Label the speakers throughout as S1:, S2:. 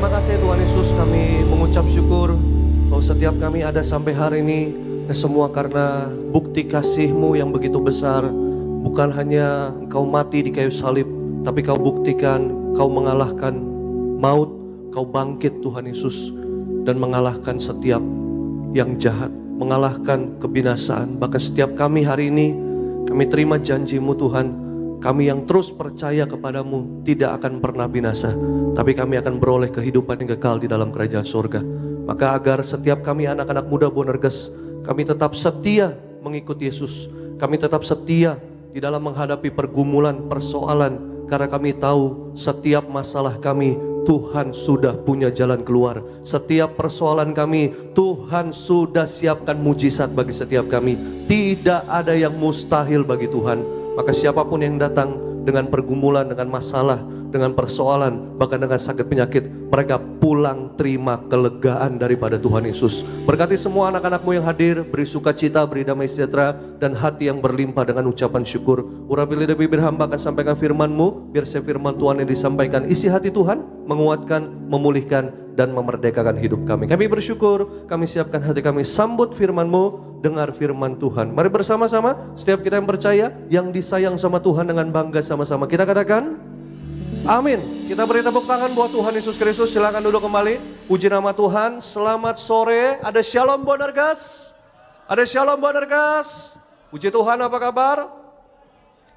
S1: Terima kasih Tuhan Yesus, kami mengucap syukur bahwa setiap kami ada sampai hari ini semua karena bukti kasih-Mu yang begitu besar. Bukan hanya Engkau mati di kayu salib, tapi Kau buktikan Kau mengalahkan maut, Kau bangkit Tuhan Yesus, dan mengalahkan setiap yang jahat, mengalahkan kebinasaan. Bahkan setiap kami hari ini, kami terima janji-Mu Tuhan. Kami yang terus percaya kepadamu tidak akan pernah binasa, tapi kami akan beroleh kehidupan yang kekal di dalam kerajaan surga. Maka agar setiap kami anak-anak muda Bonerges, kami tetap setia mengikuti Yesus. Kami tetap setia di dalam menghadapi pergumulan, persoalan. Karena kami tahu setiap masalah kami, Tuhan sudah punya jalan keluar. Setiap persoalan kami, Tuhan sudah siapkan mujizat bagi setiap kami. Tidak ada yang mustahil bagi Tuhan. Maka siapapun yang datang dengan pergumulan, dengan masalah, dengan persoalan, bahkan dengan sakit penyakit, mereka pulang terima kelegaan daripada Tuhan Yesus. Berkati semua anak-anak-Mu yang hadir, beri sukacita, beri damai sejahtera, dan hati yang berlimpah dengan ucapan syukur. Urapi lidah bibir hamba akan sampaikan firman-Mu, biar firman Tuhan yang disampaikan isi hati Tuhan, menguatkan, memulihkan, dan memerdekakan hidup kami. Kami bersyukur, kami siapkan hati kami, sambut firman-Mu, dengar firman Tuhan. Mari bersama-sama, setiap kita yang percaya, yang disayang sama Tuhan dengan bangga sama-sama. Kita katakan, amin. Kita beri tepuk tangan buat Tuhan Yesus Kristus. Silakan duduk kembali. Puji nama Tuhan. Selamat sore. Ada Shalom Bonerges. Ada Shalom Bonerges. Puji Tuhan, apa kabar?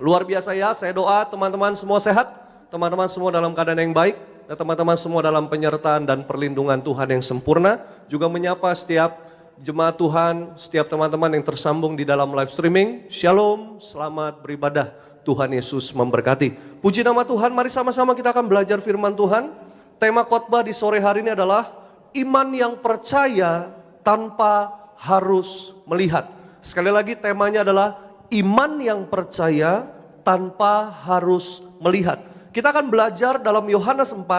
S1: Luar biasa ya. Saya doa teman-teman semua sehat. Teman-teman semua dalam keadaan yang baik. Dan teman-teman semua dalam penyertaan dan perlindungan Tuhan yang sempurna. Juga menyapa setiap jemaat Tuhan, setiap teman-teman yang tersambung di dalam live streaming. Shalom, selamat beribadah. Tuhan Yesus memberkati. Puji nama Tuhan, mari sama-sama kita akan belajar firman Tuhan. Tema khotbah di sore hari ini adalah iman yang percaya tanpa harus melihat. Sekali lagi temanya adalah iman yang percaya tanpa harus melihat. Kita akan belajar dalam Yohanes 4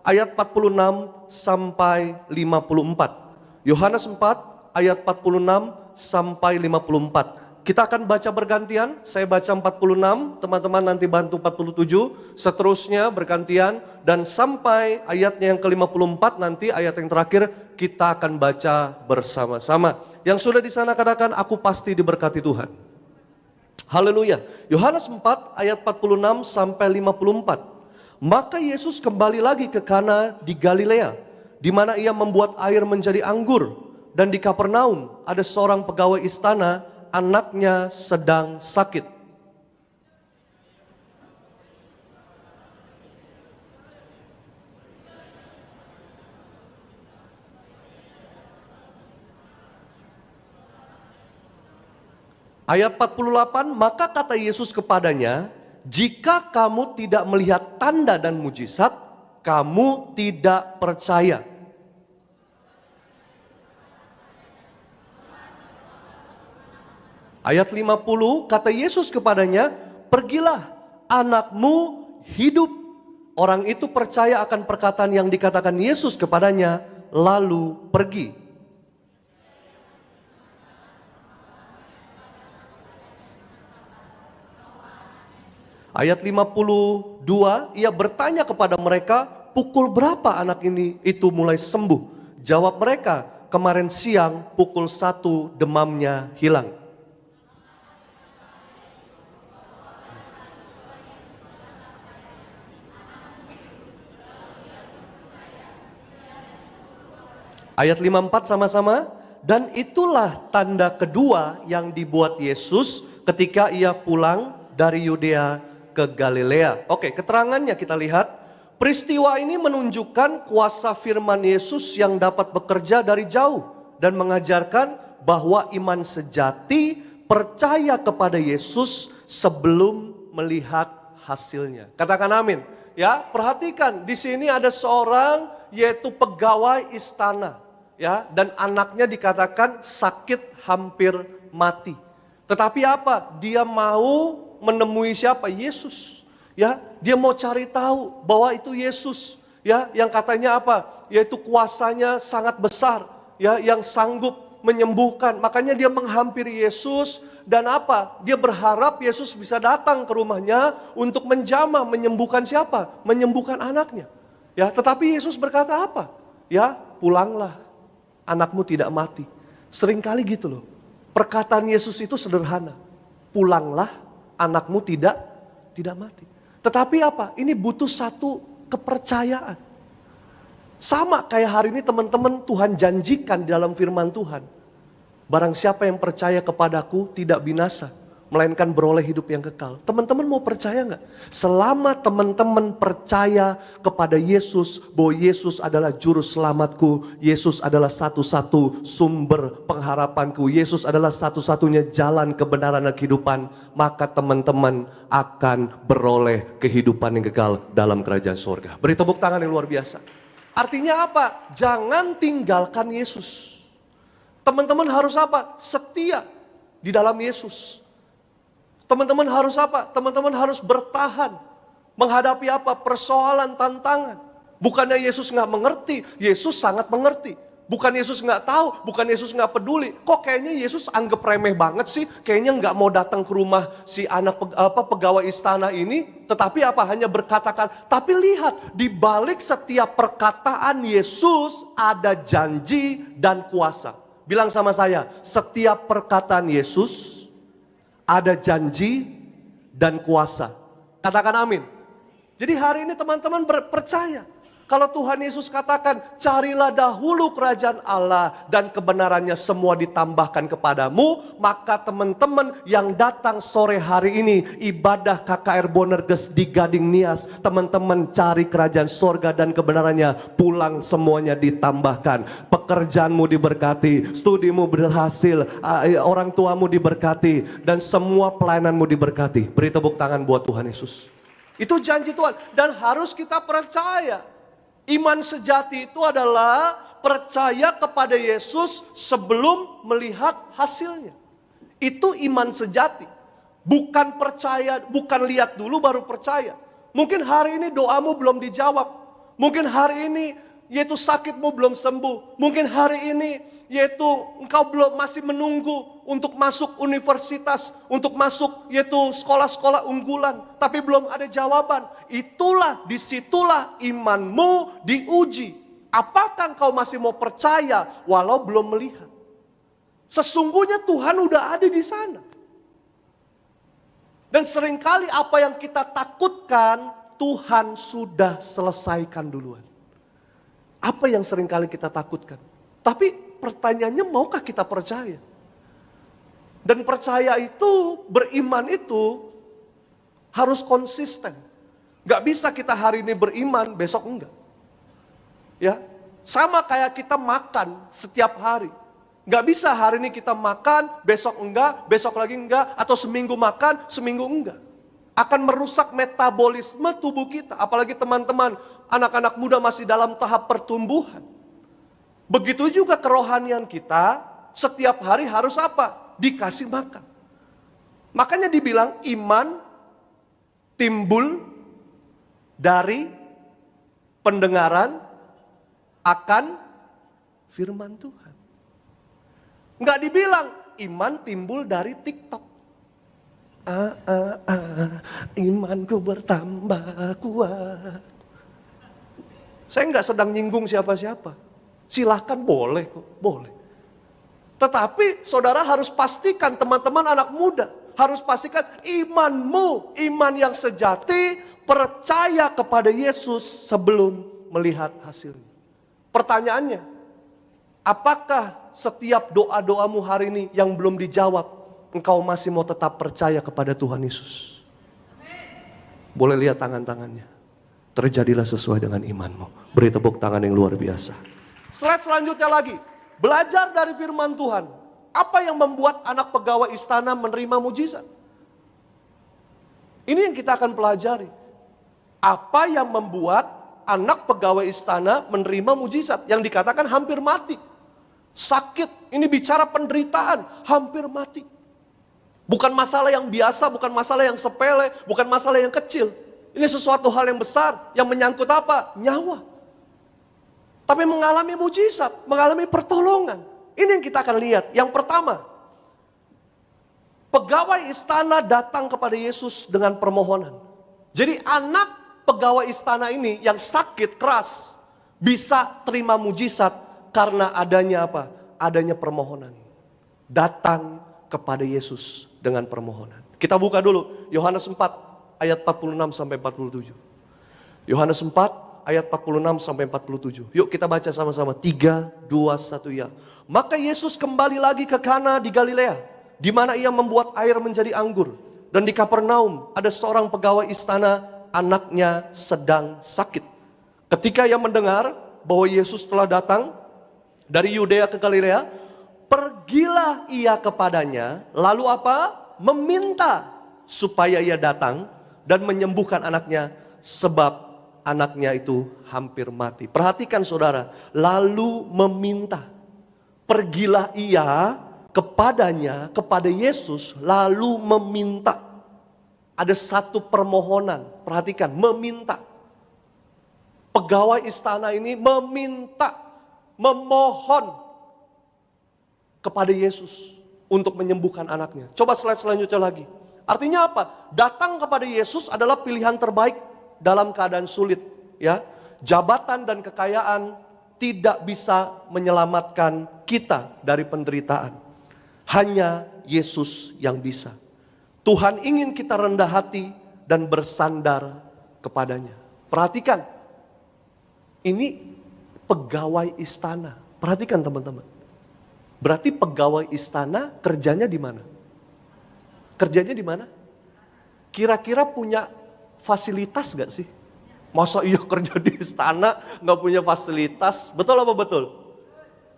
S1: ayat 46 sampai 54. Yohanes 4 ayat 46 sampai 54. Kita akan baca bergantian, saya baca 46, teman-teman nanti bantu 47, seterusnya bergantian, dan sampai ayatnya yang ke-54 nanti ayat yang terakhir kita akan baca bersama-sama. Yang sudah di sana katakan, aku pasti diberkati Tuhan. Haleluya. Yohanes 4 ayat 46 sampai 54. Maka Yesus kembali lagi ke Kana di Galilea, di mana ia membuat air menjadi anggur. Dan di Kapernaum ada seorang pegawai istana, anaknya sedang sakit. Ayat 48, maka kata Yesus kepadanya, jika kamu tidak melihat tanda dan mujizat, kamu tidak percaya. Ayat 50, kata Yesus kepadanya, pergilah, anakmu hidup. Orang itu percaya akan perkataan yang dikatakan Yesus kepadanya, lalu pergi. Ayat 52, ia bertanya kepada mereka, pukul berapa anak ini itu mulai sembuh? Jawab mereka, kemarin siang pukul 1 demamnya hilang. Ayat 54 sama-sama. Dan itulah tanda kedua yang dibuat Yesus ketika ia pulang dari Yudea ke Galilea. Oke, keterangannya kita lihat. Peristiwa ini menunjukkan kuasa firman Yesus yang dapat bekerja dari jauh. Dan mengajarkan bahwa iman sejati percaya kepada Yesus sebelum melihat hasilnya. Katakan amin. Ya, perhatikan di sini ada seorang yaitu pegawai istana. Ya, dan anaknya dikatakan sakit hampir mati. Tetapi apa? Dia mau menemui siapa? Yesus. Ya, dia mau cari tahu bahwa itu Yesus. Ya, yang katanya apa? Yaitu kuasanya sangat besar. Ya, yang sanggup menyembuhkan. Makanya dia menghampiri Yesus dan apa? Dia berharap Yesus bisa datang ke rumahnya untuk menjamah, menyembuhkan siapa? Menyembuhkan anaknya. Ya, tetapi Yesus berkata apa? Ya, pulanglah, anakmu tidak mati. Seringkali gitu loh. Perkataan Yesus itu sederhana. Pulanglah, anakmu tidak mati. Tetapi apa? Ini butuh satu kepercayaan. Sama kayak hari ini teman-teman, Tuhan janjikan di dalam firman Tuhan. Barang siapa yang percaya kepadaku tidak binasa, melainkan beroleh hidup yang kekal. Teman-teman mau percaya nggak? Selama teman-teman percaya kepada Yesus, bahwa Yesus adalah juru selamatku, Yesus adalah satu-satu sumber pengharapanku, Yesus adalah satu-satunya jalan kebenaran dan kehidupan, maka teman-teman akan beroleh kehidupan yang kekal dalam kerajaan surga. Beri tepuk tangan yang luar biasa. Artinya apa? Jangan tinggalkan Yesus. Teman-teman harus apa? Setia di dalam Yesus. Teman-teman harus apa? Teman-teman harus bertahan. Menghadapi apa? Persoalan, tantangan. Bukannya Yesus nggak mengerti, Yesus sangat mengerti. Bukan Yesus nggak tahu, bukan Yesus nggak peduli. Kok kayaknya Yesus anggap remeh banget sih? Kayaknya nggak mau datang ke rumah si anak pegawai istana ini. Tetapi apa? Hanya berkatakan. Tapi lihat, di balik setiap perkataan Yesus ada janji dan kuasa. Bilang sama saya, setiap perkataan Yesus ada janji dan kuasa. Katakan amin. Jadi hari ini teman-teman percaya. Kalau Tuhan Yesus katakan, carilah dahulu kerajaan Allah dan kebenarannya semua ditambahkan kepadamu. Maka teman-teman yang datang sore hari ini, ibadah KKR Bonerges di Gading Nias. Teman-teman cari kerajaan sorga dan kebenarannya, pulang semuanya ditambahkan. Pekerjaanmu diberkati, studimu berhasil, orang tuamu diberkati, dan semua pelayananmu diberkati. Beri tepuk tangan buat Tuhan Yesus. Itu janji Tuhan dan harus kita percaya. Iman sejati itu adalah percaya kepada Yesus sebelum melihat hasilnya. Itu iman sejati. Bukan percaya, bukan lihat dulu baru percaya. Mungkin hari ini doamu belum dijawab. Mungkin hari ini yaitu sakitmu belum sembuh. Mungkin hari ini yaitu engkau belum masih menunggu untuk masuk universitas, untuk masuk yaitu sekolah-sekolah unggulan, tapi belum ada jawaban. Itulah, disitulah imanmu diuji. Apakah engkau masih mau percaya walau belum melihat? Sesungguhnya Tuhan udah ada di sana. Dan seringkali apa yang kita takutkan, Tuhan sudah selesaikan duluan. Apa yang seringkali kita takutkan? Tapi pertanyaannya, maukah kita percaya? Dan percaya itu, beriman itu harus konsisten. Gak bisa kita hari ini beriman, besok enggak. Ya, sama kayak kita makan setiap hari. Gak bisa hari ini kita makan, besok enggak, besok lagi enggak, atau seminggu makan, seminggu enggak. Akan merusak metabolisme tubuh kita. Apalagi teman-teman, anak-anak muda masih dalam tahap pertumbuhan. Begitu juga kerohanian kita, setiap hari harus apa? Dikasih makan. Makanya dibilang iman timbul dari pendengaran akan firman Tuhan. Enggak dibilang iman timbul dari TikTok. Imanku bertambah kuat. Saya enggak sedang nyinggung siapa-siapa. Silahkan, boleh kok, boleh. Tetapi saudara harus pastikan, teman-teman anak muda, harus pastikan imanmu, iman yang sejati, percaya kepada Yesus sebelum melihat hasilnya. Pertanyaannya, apakah setiap doa-doamu hari ini yang belum dijawab, engkau masih mau tetap percaya kepada Tuhan Yesus? Boleh lihat tangan-tangannya. Terjadilah sesuai dengan imanmu. Beri tepuk tangan yang luar biasa. Slide selanjutnya lagi. Belajar dari firman Tuhan. Apa yang membuat anak pegawai istana menerima mujizat? Ini yang kita akan pelajari. Apa yang membuat anak pegawai istana menerima mujizat? Yang dikatakan hampir mati. Sakit, ini bicara penderitaan, hampir mati. Bukan masalah yang biasa, bukan masalah yang sepele, bukan masalah yang kecil. Ini sesuatu hal yang besar, yang menyangkut apa? Nyawa. Tapi mengalami mujizat, mengalami pertolongan. Ini yang kita akan lihat. Yang pertama, pegawai istana datang kepada Yesus dengan permohonan. Jadi anak pegawai istana ini yang sakit keras bisa terima mujizat karena adanya apa? Adanya permohonan. Datang kepada Yesus dengan permohonan. Kita buka dulu Yohanes 4 ayat 46 sampai 47. Yohanes 4 ayat 46 sampai 47. Yuk kita baca sama-sama. 3, 2, 1 ya. Maka Yesus kembali lagi ke Kana di Galilea, di mana ia membuat air menjadi anggur. Dan di Kapernaum ada seorang pegawai istana, anaknya sedang sakit. Ketika ia mendengar bahwa Yesus telah datang dari Yudea ke Galilea, pergilah ia kepadanya, lalu apa? Meminta supaya ia datang dan menyembuhkan anaknya, sebab anaknya itu hampir mati. Perhatikan saudara, lalu meminta. Pergilah ia kepadanya, kepada Yesus, lalu meminta. Ada satu permohonan, perhatikan, meminta. Pegawai istana ini meminta, memohon kepada Yesus untuk menyembuhkan anaknya. Coba slide selanjutnya lagi. Artinya apa? Datang kepada Yesus adalah pilihan terbaik dalam keadaan sulit. Ya, jabatan dan kekayaan tidak bisa menyelamatkan kita dari penderitaan. Hanya Yesus yang bisa. Tuhan ingin kita rendah hati dan bersandar kepadanya. Perhatikan, ini pegawai istana. Perhatikan teman-teman. Berarti pegawai istana kerjanya di mana? Kerjanya di mana? Kira-kira punya fasilitas gak sih? Masa iya kerja di istana gak punya fasilitas? Betul apa betul?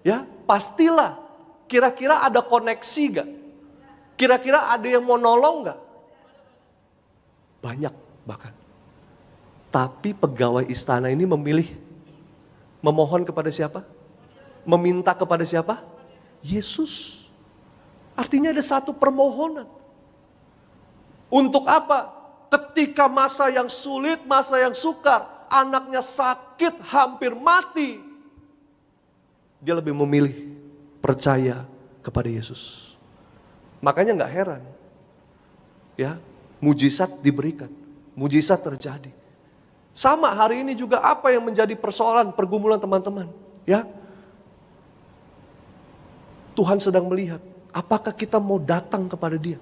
S1: Ya, pastilah. Kira-kira ada koneksi gak? Kira-kira ada yang mau nolong gak? Banyak bahkan. Tapi pegawai istana ini memilih memohon kepada siapa? Meminta kepada siapa? Yesus. Artinya ada satu permohonan. Untuk apa? Ketika masa yang sulit, masa yang sukar, anaknya sakit, hampir mati, dia lebih memilih percaya kepada Yesus. Makanya nggak heran, ya, mujizat diberikan, mujizat terjadi. Sama hari ini juga apa yang menjadi persoalan pergumulan teman-teman, ya? Tuhan sedang melihat, apakah kita mau datang kepada Dia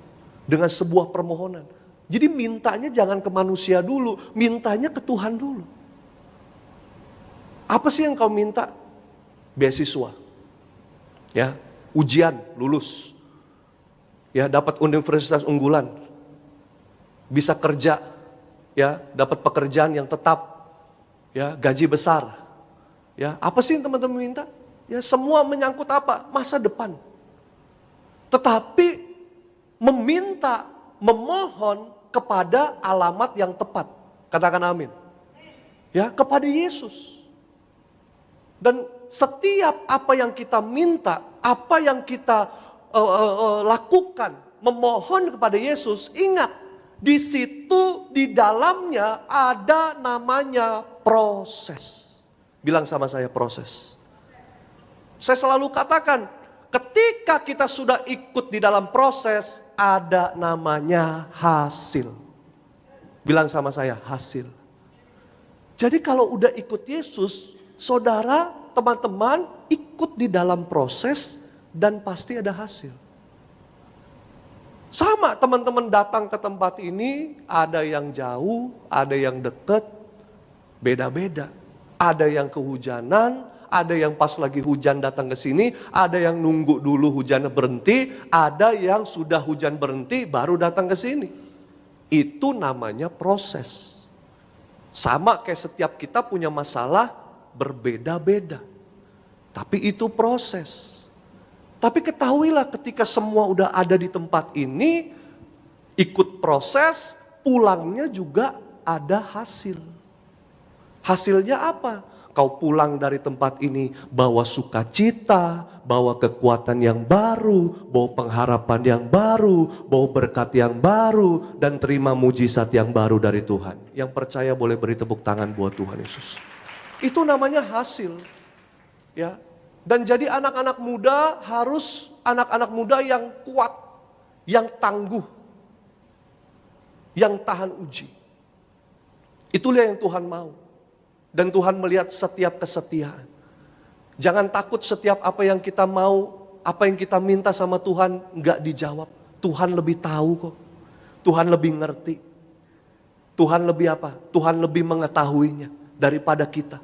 S1: dengan sebuah permohonan. Jadi mintanya jangan ke manusia dulu, mintanya ke Tuhan dulu. Apa sih yang kau minta? Beasiswa. Ya, ujian, lulus. Ya, dapat universitas unggulan. Bisa kerja, ya, dapat pekerjaan yang tetap. Ya, gaji besar. Ya, apa sih yang teman-teman minta? Ya, semua menyangkut apa? Masa depan. Tetapi meminta, memohon kepada alamat yang tepat. Katakan amin. Ya, kepada Yesus. Dan setiap apa yang kita minta, apa yang kita lakukan, memohon kepada Yesus, ingat, di situ di dalamnya ada namanya proses. Bilang sama saya, proses. Saya selalu katakan, ketika kita sudah ikut di dalam proses, ada namanya hasil. Bilang sama saya, hasil. Jadi kalau udah ikut Yesus, saudara, teman-teman, ikut di dalam proses dan pasti ada hasil. Sama teman-teman datang ke tempat ini, ada yang jauh, ada yang dekat, beda-beda. Ada yang kehujanan, ada yang pas lagi hujan datang ke sini, ada yang nunggu dulu hujan berhenti, ada yang sudah hujan berhenti baru datang ke sini. Itu namanya proses. Sama kayak setiap kita punya masalah berbeda-beda. Tapi itu proses. Tapi ketahuilah ketika semua udah ada di tempat ini, ikut proses, pulangnya juga ada hasil. Hasilnya apa? Kau pulang dari tempat ini bawa sukacita, bawa kekuatan yang baru, bawa pengharapan yang baru, bawa berkat yang baru, dan terima mujizat yang baru dari Tuhan. Yang percaya boleh beri tepuk tangan buat Tuhan Yesus. Itu namanya hasil. Ya. Dan jadi anak-anak muda harus anak-anak muda yang kuat, yang tangguh, yang tahan uji. Itulah yang Tuhan mau. Dan Tuhan melihat setiap kesetiaan. Jangan takut setiap apa yang kita mau, apa yang kita minta sama Tuhan nggak dijawab. Tuhan lebih tahu kok. Tuhan lebih ngerti. Tuhan lebih apa? Tuhan lebih mengetahuinya daripada kita.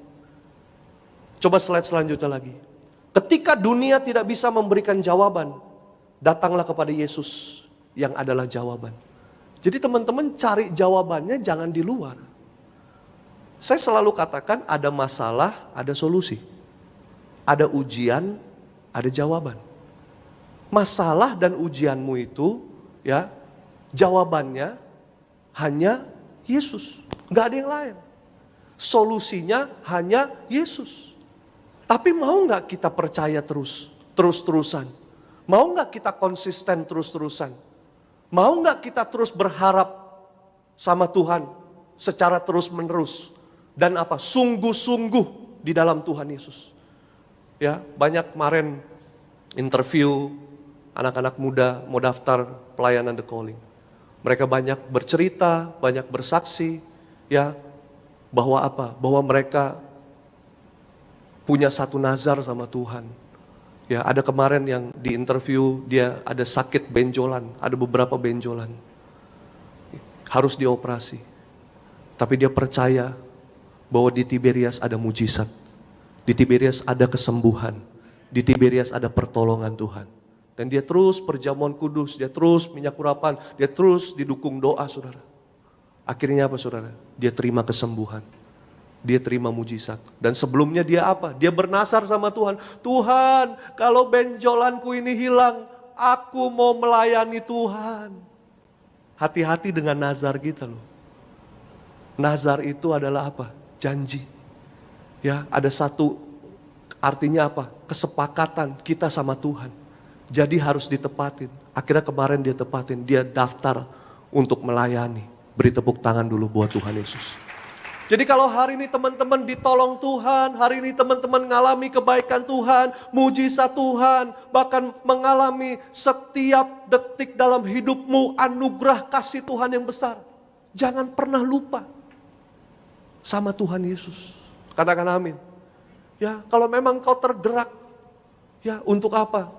S1: Coba slide selanjutnya lagi. Ketika dunia tidak bisa memberikan jawaban, datanglah kepada Yesus yang adalah jawaban. Jadi teman-teman cari jawabannya jangan di luar. Saya selalu katakan ada masalah, ada solusi. Ada ujian, ada jawaban. Masalah dan ujianmu itu, ya, jawabannya hanya Yesus. Nggak ada yang lain. Solusinya hanya Yesus. Tapi mau nggak kita percaya terus-terusan? Mau nggak kita konsisten terus-terusan? Mau nggak kita terus berharap sama Tuhan secara terus-menerus? Dan apa? Sungguh-sungguh di dalam Tuhan Yesus. Ya, banyak kemarin interview anak-anak muda mau daftar pelayanan The Calling. Mereka banyak bercerita, banyak bersaksi, ya, bahwa apa? Bahwa mereka punya satu nazar sama Tuhan. Ya, ada kemarin yang di interview dia ada sakit benjolan, ada beberapa benjolan. Harus dioperasi. Tapi dia percaya bahwa di Tiberias ada mujizat. Di Tiberias ada kesembuhan. Di Tiberias ada pertolongan Tuhan. Dan dia terus perjamuan kudus, dia terus minyak urapan, dia terus didukung doa, saudara. Akhirnya apa, saudara? Dia terima kesembuhan. Dia terima mujizat. Dan sebelumnya dia apa? Dia bernasar sama Tuhan. Tuhan, kalau benjolanku ini hilang, aku mau melayani Tuhan. Hati-hati dengan nazar kita loh. Nazar itu adalah apa? Janji. Ya, ada satu, artinya apa? Kesepakatan kita sama Tuhan. Jadi harus ditepatin. Akhirnya kemarin dia tepatin, dia daftar untuk melayani. Beri tepuk tangan dulu buat Tuhan Yesus. Jadi kalau hari ini teman-teman ditolong Tuhan, hari ini teman-teman mengalami kebaikan Tuhan, mujizat Tuhan, bahkan mengalami setiap detik dalam hidupmu anugerah kasih Tuhan yang besar. Jangan pernah lupa sama Tuhan Yesus. Katakan amin. Ya, kalau memang kau tergerak, ya untuk apa?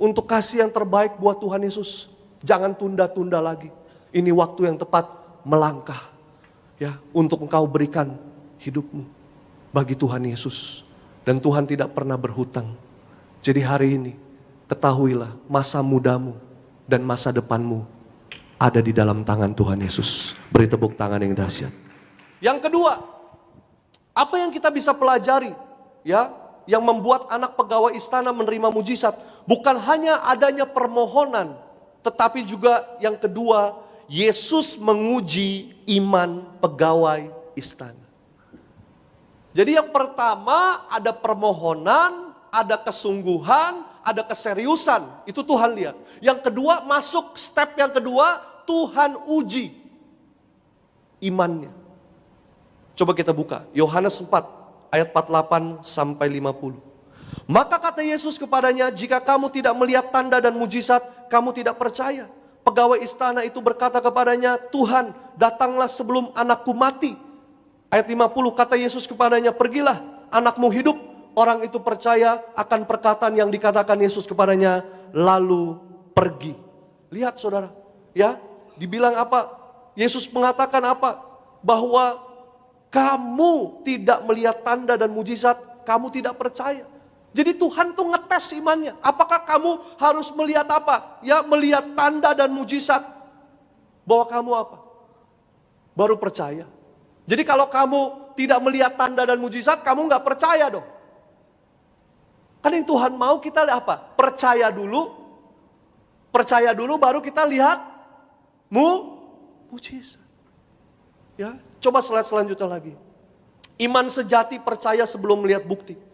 S1: Untuk kasih yang terbaik buat Tuhan Yesus. Jangan tunda-tunda lagi. Ini waktu yang tepat melangkah. Ya, untuk engkau berikan hidupmu bagi Tuhan Yesus. Dan Tuhan tidak pernah berhutang. Jadi hari ini, ketahuilah masa mudamu dan masa depanmu ada di dalam tangan Tuhan Yesus. Beri tepuk tangan yang dahsyat. Yang kedua, apa yang kita bisa pelajari, ya, yang membuat anak pegawai istana menerima mujizat, bukan hanya adanya permohonan, tetapi juga yang kedua, Yesus menguji iman pegawai istana. Jadi yang pertama ada permohonan, ada kesungguhan, ada keseriusan. Itu Tuhan lihat. Yang kedua, masuk step yang kedua, Tuhan uji imannya. Coba kita buka Yohanes 4 ayat 48 sampai 50. Maka kata Yesus kepadanya, jika kamu tidak melihat tanda dan mujizat, kamu tidak percaya. Pegawai istana itu berkata kepadanya, Tuhan, datanglah sebelum anakku mati. Ayat 50 kata Yesus kepadanya, pergilah, anakmu hidup. Orang itu percaya akan perkataan yang dikatakan Yesus kepadanya, lalu pergi. Lihat saudara, ya, dibilang apa? Yesus mengatakan apa? Bahwa kamu tidak melihat tanda dan mujizat, kamu tidak percaya. Jadi Tuhan tuh ngetes imannya. Apakah kamu harus melihat apa? Ya, melihat tanda dan mujizat. Bahwa kamu apa? Baru percaya. Jadi kalau kamu tidak melihat tanda dan mujizat, kamu nggak percaya dong. Kan yang Tuhan mau kita lihat apa? Percaya dulu. Percaya dulu baru kita lihat mujizat. Ya, coba slide selanjutnya lagi. Iman sejati percaya sebelum melihat bukti.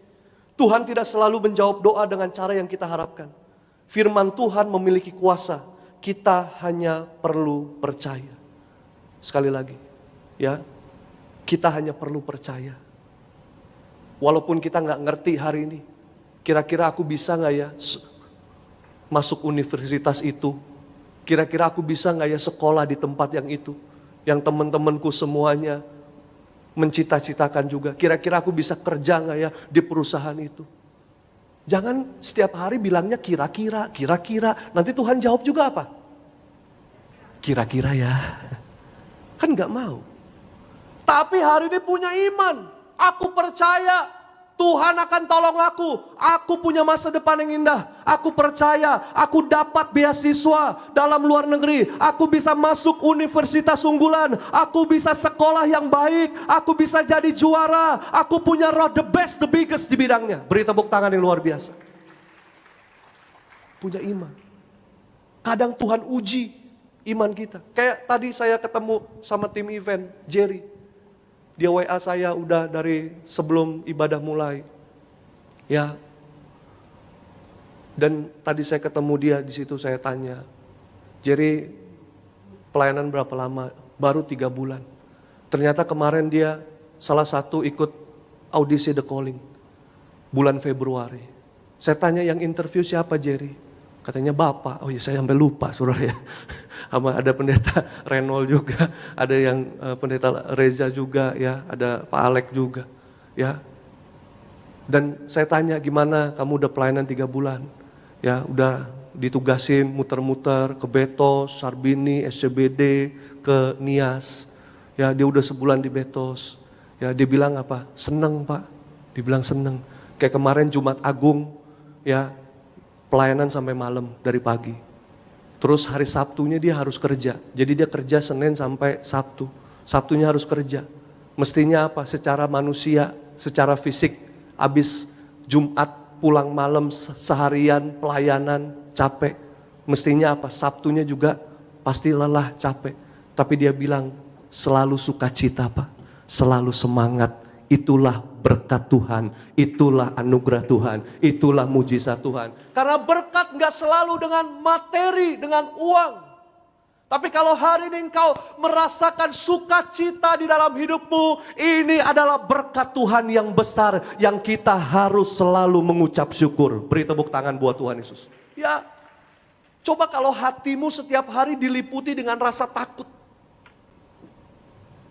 S1: Tuhan tidak selalu menjawab doa dengan cara yang kita harapkan. Firman Tuhan memiliki kuasa. Kita hanya perlu percaya. Sekali lagi, ya, kita hanya perlu percaya. Walaupun kita nggak ngerti hari ini, kira-kira aku bisa nggak ya masuk universitas itu? Kira-kira aku bisa nggak ya sekolah di tempat yang itu? Yang teman-temanku semuanya mencita-citakan juga, kira-kira aku bisa kerja nggak ya di perusahaan itu. Jangan setiap hari bilangnya kira-kira, kira-kira. Nanti Tuhan jawab juga apa? Kira-kira ya. Kan nggak mau. Tapi hari ini punya iman. Aku percaya Tuhan akan tolong aku. Aku punya masa depan yang indah. Aku percaya aku dapat beasiswa dalam luar negeri. Aku bisa masuk universitas unggulan. Aku bisa sekolah yang baik. Aku bisa jadi juara. Aku punya roh the best, the biggest di bidangnya. Beri tepuk tangan yang luar biasa. Punya iman. Kadang Tuhan uji iman kita. Kayak tadi saya ketemu sama tim event, Jerry. Dia WA saya udah dari sebelum ibadah mulai. Ya. Dan tadi saya ketemu dia di situ, saya tanya, Jerry, pelayanan berapa lama? Baru 3 bulan. Ternyata kemarin dia salah satu ikut audisi The Calling. Bulan Februari. Saya tanya yang interview siapa, Jerry? Katanya Bapak. Oh ya, saya sampai lupa saudara ya. Sama ada pendeta Renol juga, ada yang pendeta Reza juga ya, ada Pak Alek juga ya. Dan saya tanya, gimana kamu udah pelayanan 3 bulan? Ya, udah ditugasin muter-muter ke Betos, Sarbini, SCBD, ke Nias. Ya, dia udah sebulan di Betos. Ya, dia bilang apa? Seneng Pak. Dibilang seneng. Kayak kemarin Jumat Agung ya, pelayanan sampai malam dari pagi. Terus hari Sabtunya dia harus kerja. Jadi dia kerja Senin sampai Sabtu. Sabtunya harus kerja. Mestinya apa? Secara manusia, secara fisik. Habis Jumat pulang malam seharian pelayanan capek. Mestinya apa? Sabtunya juga pasti lelah, capek. Tapi dia bilang selalu sukacita Pak. Selalu semangat. Itulah berkat Tuhan, itulah anugerah Tuhan, itulah mujizat Tuhan. Karena berkat gak selalu dengan materi, dengan uang. Tapi kalau hari ini engkau merasakan sukacita di dalam hidupmu, ini adalah berkat Tuhan yang besar yang kita harus selalu mengucap syukur. Beri tepuk tangan buat Tuhan Yesus. Ya, coba kalau hatimu setiap hari diliputi dengan rasa takut.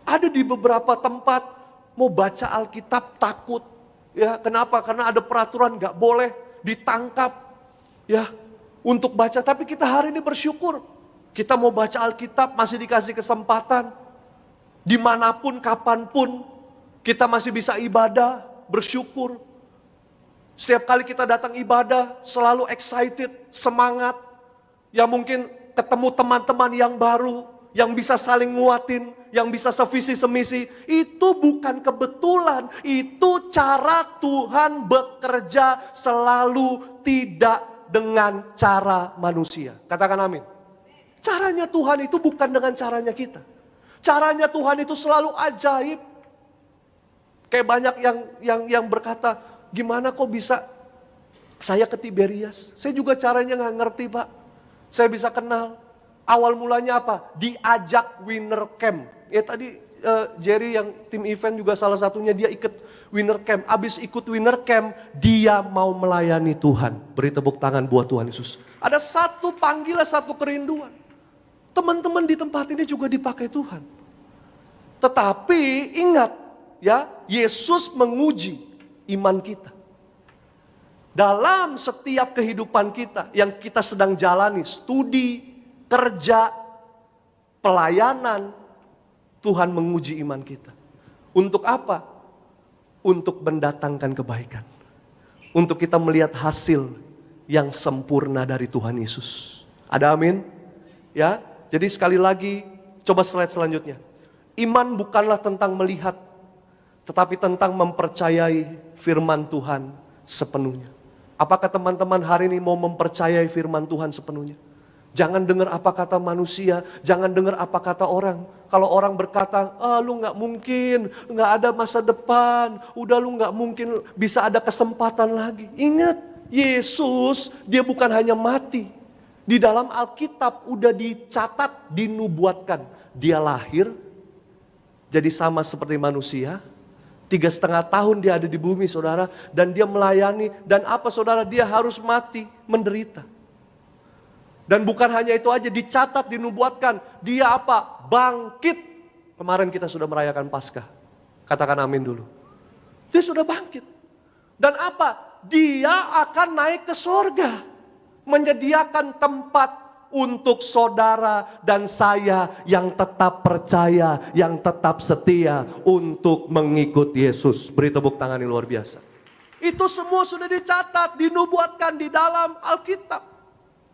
S1: Ada di beberapa tempat mau baca Alkitab takut. Ya, kenapa? Karena ada peraturan gak boleh ditangkap. Ya, untuk baca. Tapi kita hari ini bersyukur. Kita mau baca Alkitab masih dikasih kesempatan. Dimanapun, kapanpun. Kita masih bisa ibadah, bersyukur. Setiap kali kita datang ibadah, selalu excited, semangat. Ya mungkin ketemu teman-teman yang baru. Yang bisa saling nguatin, yang bisa sevisi semisi, itu bukan kebetulan, itu cara Tuhan bekerja selalu, tidak dengan cara manusia. Katakan amin. Caranya Tuhan itu bukan dengan caranya kita. Caranya Tuhan itu selalu ajaib. Kayak banyak yang berkata, gimana kok bisa saya ke Tiberias? Saya juga caranya nggak ngerti Pak. Saya bisa kenal. Awal mulanya apa? Diajak winner camp. Ya tadi Jerry yang tim event juga salah satunya dia ikut winner camp. Abis ikut winner camp, dia mau melayani Tuhan. Beri tepuk tangan buat Tuhan Yesus. Ada satu panggilan, satu kerinduan. Teman-teman di tempat ini juga dipakai Tuhan. Tetapi ingat ya, Yesus menguji iman kita. Dalam setiap kehidupan kita yang kita sedang jalani, studi, kerja, pelayanan, Tuhan menguji iman kita. Untuk apa? Untuk mendatangkan kebaikan. Untuk kita melihat hasil yang sempurna dari Tuhan Yesus. Ada amin? Ya, jadi sekali lagi, coba slide selanjutnya. Iman bukanlah tentang melihat, tetapi tentang mempercayai firman Tuhan sepenuhnya. Apakah teman-teman hari ini mau mempercayai firman Tuhan sepenuhnya? Jangan dengar apa kata manusia, jangan dengar apa kata orang. Kalau orang berkata, lu gak mungkin, gak ada masa depan, udah lu gak mungkin bisa ada kesempatan lagi. Ingat, Yesus dia bukan hanya mati. Di dalam Alkitab udah dicatat, dinubuatkan. Dia lahir, jadi sama seperti manusia. 3,5 tahun dia ada di bumi saudara, dan dia melayani. Dan apa saudara, dia harus mati, menderita. Dan bukan hanya itu aja, dicatat, dinubuatkan. Dia apa? Bangkit. Kemarin kita sudah merayakan Paskah. Katakan amin dulu. Dia sudah bangkit. Dan apa? Dia akan naik ke sorga. Menyediakan tempat untuk saudara dan saya yang tetap percaya, yang tetap setia untuk mengikut Yesus. Beri tepuk tangan yang luar biasa. Itu semua sudah dicatat, dinubuatkan di dalam Alkitab.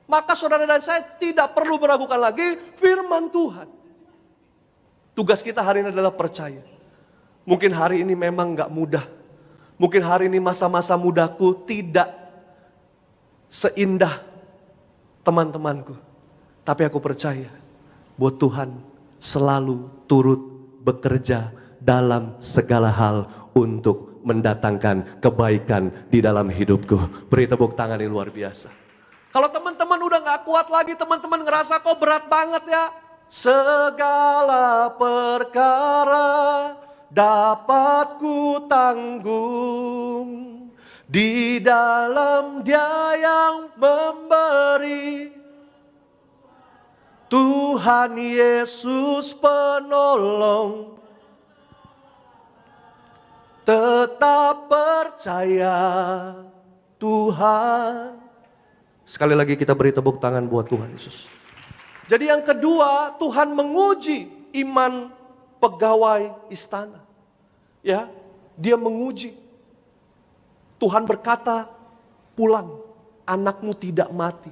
S1: Maka saudara dan saya tidak perlu meragukan lagi firman Tuhan. Tugas kita hari ini adalah percaya. Mungkin hari ini memang gak mudah. Mungkin hari ini masa-masa mudaku tidak seindah teman-temanku. Tapi aku percaya bahwa Tuhan selalu turut bekerja dalam segala hal untuk mendatangkan kebaikan di dalam hidupku. Beri tepuk tangan yang luar biasa. Kalau teman-teman udah gak kuat lagi, teman-teman ngerasa kok berat banget ya. Segala perkara dapat ku tanggung di dalam Dia yang memberi. Tuhan Yesus penolong. Tetap percaya Tuhan. Sekali lagi kita beri tepuk tangan buat Tuhan Yesus. Jadi yang kedua, Tuhan menguji iman pegawai istana. Ya, dia menguji. Tuhan berkata, pulang, anakmu tidak mati.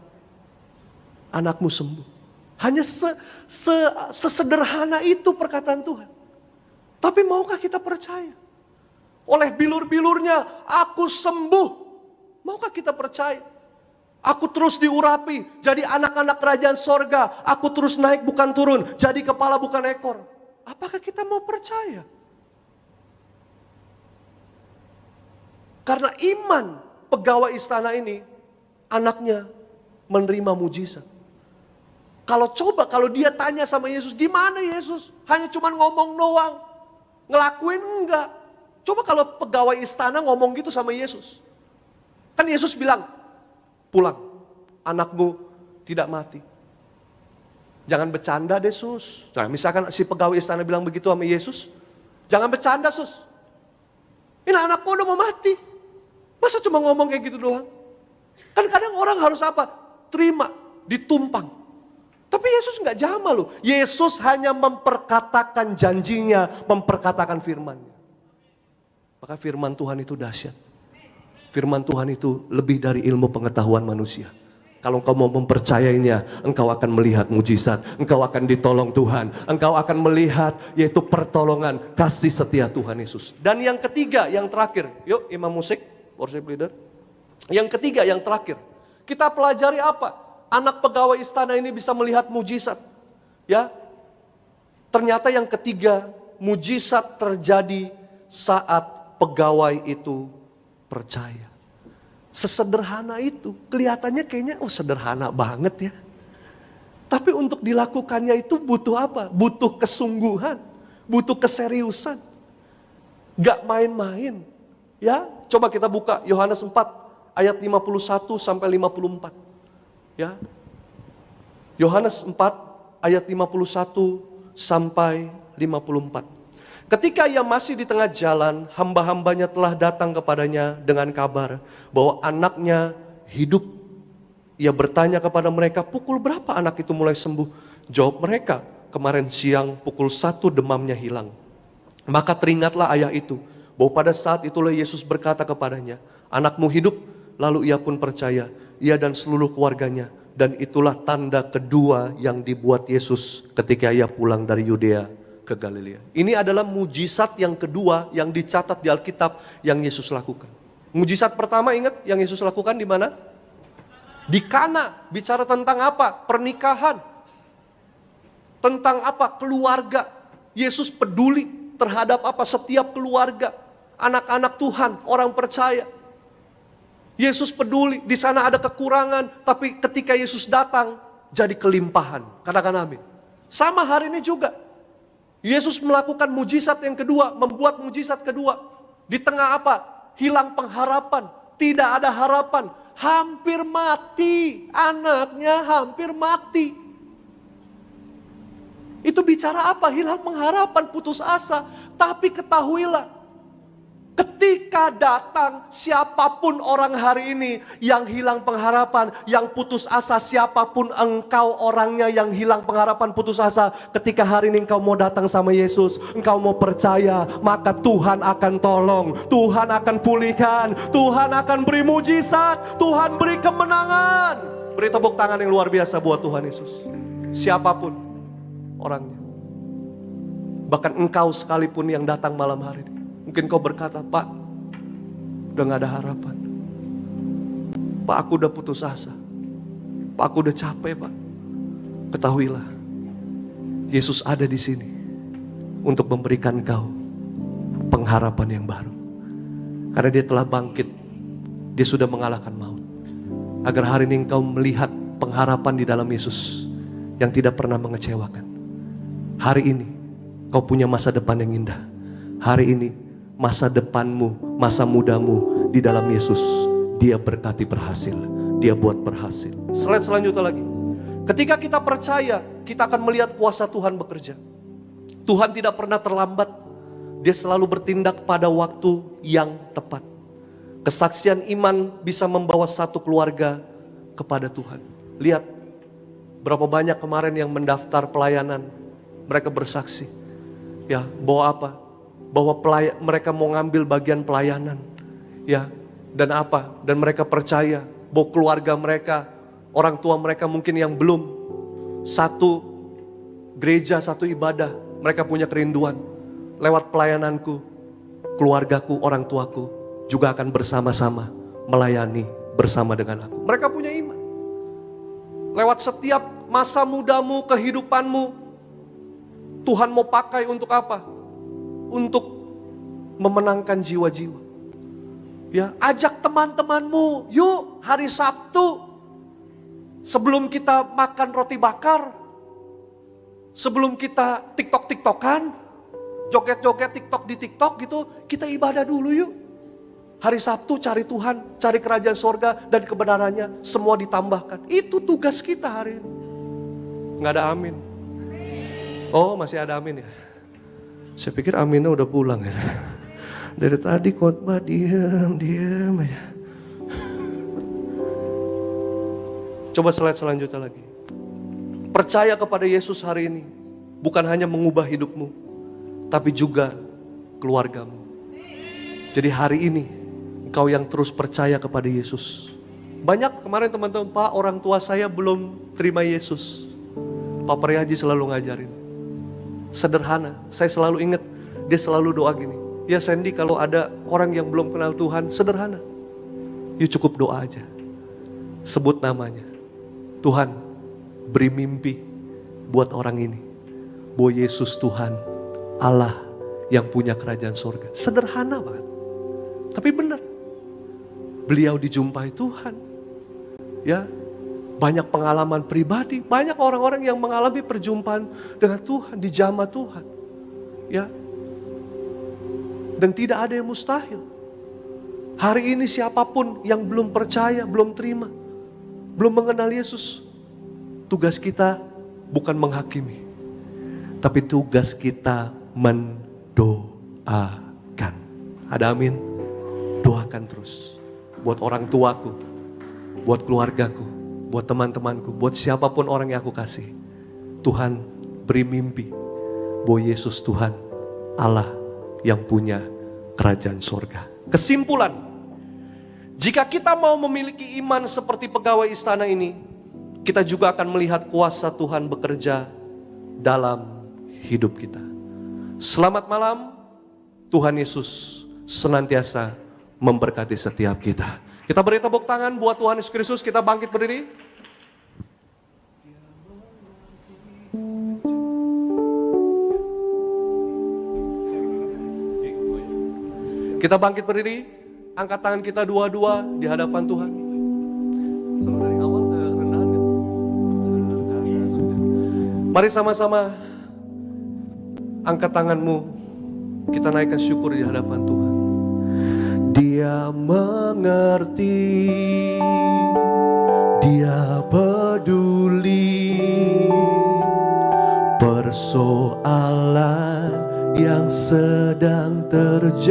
S1: Anakmu sembuh. Hanya sesederhana itu perkataan Tuhan. Tapi maukah kita percaya? Oleh bilur-bilurnya, aku sembuh. Maukah kita percaya? Aku terus diurapi, jadi anak-anak kerajaan sorga. Aku terus naik bukan turun, jadi kepala bukan ekor. Apakah kita mau percaya? Karena iman pegawai istana ini, anaknya menerima mujizat. Kalau dia tanya sama Yesus, gimana Yesus? Hanya cuma ngomong doang, ngelakuin enggak. Coba kalau pegawai istana ngomong gitu sama Yesus. Kan Yesus bilang, pulang, anakmu tidak mati. Jangan bercanda deh sus. Nah misalkan si pegawai istana bilang begitu sama Yesus, jangan bercanda sus. Ini anakku udah mau mati. Masa cuma ngomong kayak gitu doang? Kan kadang orang harus apa? Terima, ditumpang. Tapi Yesus nggak jamah loh. Yesus hanya memperkatakan janjinya, memperkatakan firman-Nya. Maka firman Tuhan itu dahsyat. Firman Tuhan itu lebih dari ilmu pengetahuan manusia. Kalau engkau mau mempercayainya, engkau akan melihat mujizat, engkau akan ditolong Tuhan, engkau akan melihat yaitu pertolongan kasih setia Tuhan Yesus. Dan yang ketiga, yang terakhir, yuk imam musik, worship leader. Yang ketiga, yang terakhir, kita pelajari apa? Anak pegawai istana ini bisa melihat mujizat. Ya, ternyata yang ketiga, mujizat terjadi saat pegawai itu percaya. Sesederhana itu, kelihatannya kayaknya sederhana banget ya. Tapi untuk dilakukannya itu butuh apa? Butuh kesungguhan, butuh keseriusan. Gak main-main. Ya, coba kita buka Yohanes 4 ayat 51 sampai 54. Ya. Yohanes 4 ayat 51 sampai 54. Ketika ia masih di tengah jalan, hamba-hambanya telah datang kepadanya dengan kabar bahwa anaknya hidup. Ia bertanya kepada mereka, pukul berapa anak itu mulai sembuh? Jawab mereka, kemarin siang pukul 1 demamnya hilang. Maka teringatlah ayah itu, bahwa pada saat itulah Yesus berkata kepadanya, anakmu hidup. Lalu ia pun percaya, ia dan seluruh keluarganya. Dan itulah tanda kedua yang dibuat Yesus ketika ia pulang dari Yudea ke Galilea. Ini adalah mujizat yang kedua yang dicatat di Alkitab yang Yesus lakukan. Mujizat pertama ingat yang Yesus lakukan di mana? Di Kana. Bicara tentang apa? Pernikahan. Tentang apa? Keluarga. Yesus peduli terhadap apa? Setiap keluarga. Anak-anak Tuhan, orang percaya. Yesus peduli, di sana ada kekurangan, tapi ketika Yesus datang, jadi kelimpahan. Katakan amin. Sama hari ini juga. Yesus melakukan mujizat yang kedua, membuat mujizat kedua. Di tengah apa? Hilang pengharapan, tidak ada harapan, hampir mati, anaknya hampir mati. Itu bicara apa? Hilang pengharapan, putus asa. Tapi ketahuilah, ketika datang siapapun orang hari ini yang hilang pengharapan, yang putus asa, siapapun engkau orangnya yang hilang pengharapan, putus asa. Ketika hari ini engkau mau datang sama Yesus, engkau mau percaya, maka Tuhan akan tolong, Tuhan akan pulihkan, Tuhan akan beri mujizat, Tuhan beri kemenangan. Beri tepuk tangan yang luar biasa buat Tuhan Yesus. Siapapun orangnya. Bahkan engkau sekalipun yang datang malam hari ini. Mungkin kau berkata, Pak, udah gak ada harapan. Pak, aku udah putus asa. Pak, aku udah capek, Pak. Ketahuilah, Yesus ada di sini untuk memberikan kau pengharapan yang baru. Karena dia telah bangkit. Dia sudah mengalahkan maut. Agar hari ini engkau melihat pengharapan di dalam Yesus yang tidak pernah mengecewakan. Hari ini kau punya masa depan yang indah. Hari ini masa depanmu, masa mudamu di dalam Yesus, dia berkati berhasil, dia buat berhasil. Slide selanjutnya lagi. Ketika kita percaya, kita akan melihat kuasa Tuhan bekerja. Tuhan tidak pernah terlambat. Dia selalu bertindak pada waktu yang tepat. Kesaksian iman bisa membawa satu keluarga kepada Tuhan. Lihat, berapa banyak kemarin yang mendaftar pelayanan. Mereka bersaksi, ya, bahwa apa? Bahwa mereka mau ngambil bagian pelayanan, ya, dan apa? Dan mereka percaya bahwa keluarga mereka, orang tua mereka mungkin yang belum satu gereja, satu ibadah, mereka punya kerinduan. Lewat pelayananku, keluargaku, orang tuaku juga akan bersama-sama melayani bersama dengan aku. Mereka punya iman. Lewat setiap masa mudamu, kehidupanmu, Tuhan mau pakai untuk apa? Untuk memenangkan jiwa-jiwa. Ya, ajak teman-temanmu, yuk hari Sabtu sebelum kita makan roti bakar, sebelum kita TikTok-TikTokan, joget-joget TikTok di TikTok gitu, kita ibadah dulu yuk. Hari Sabtu cari Tuhan, cari kerajaan sorga dan kebenarannya, semua ditambahkan. Itu tugas kita hari ini. Nggak ada amin. Oh, masih ada amin ya. Saya pikir aminnya udah pulang ya. Dari tadi khotbah diam aja. Coba slide selanjutnya lagi. Percaya kepada Yesus hari ini bukan hanya mengubah hidupmu, tapi juga keluargamu. Jadi hari ini engkau yang terus percaya kepada Yesus. Banyak kemarin teman-teman, Pak, orang tua saya belum terima Yesus. Pak Prihaji selalu ngajarin. Sederhana, saya selalu ingat, dia selalu doa gini. Ya Sandy, kalau ada orang yang belum kenal Tuhan, sederhana. You cukup doa aja. Sebut namanya. Tuhan, beri mimpi buat orang ini. Bahwa Yesus Tuhan, Allah yang punya kerajaan surga. Sederhana banget. Tapi benar. Beliau dijumpai Tuhan. Ya, banyak pengalaman pribadi, banyak orang-orang yang mengalami perjumpaan dengan Tuhan, dijamah Tuhan. Ya. Dan tidak ada yang mustahil. Hari ini siapapun yang belum percaya, belum terima, belum mengenal Yesus, tugas kita bukan menghakimi, tapi tugas kita mendoakan. Ada amin? Doakan terus. Buat orang tuaku, buat keluargaku, buat teman-temanku, buat siapapun orang yang aku kasih. Tuhan beri mimpi bahwa Yesus Tuhan, Allah yang punya kerajaan sorga. Kesimpulan, jika kita mau memiliki iman seperti pegawai istana ini, kita juga akan melihat kuasa Tuhan bekerja dalam hidup kita. Selamat malam, Tuhan Yesus senantiasa memberkati setiap kita. Kita beri tepuk tangan buat Tuhan Yesus Kristus. Kita bangkit berdiri. Kita bangkit berdiri. Angkat tangan kita dua-dua di hadapan Tuhan. Kalau dari awal ke rendahan kan? Mari sama-sama angkat tanganmu. Kita naikkan syukur di hadapan Tuhan. Dia mengerti, Dia peduli, persoalan yang sedang terjadi.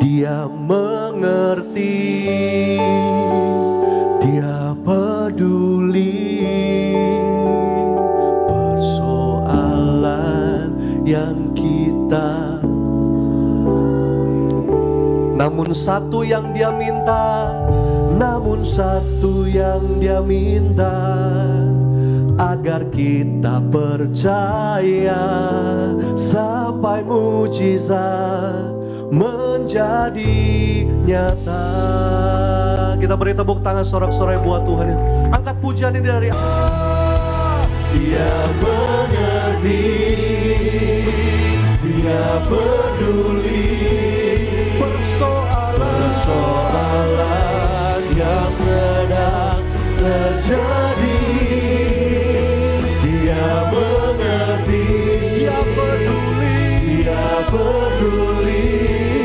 S1: Dia mengerti, Dia peduli persoalan yang kita. Namun satu yang Dia minta, namun satu yang Dia minta, agar kita percaya sampai mujizat menjadi nyata. Kita beri tepuk tangan sorak-sorai buat Tuhan. Angkat pujian ini dari Allah. Dia mengerti, Dia peduli persoalan yang sedang terjadi. Dia mengerti, Dia peduli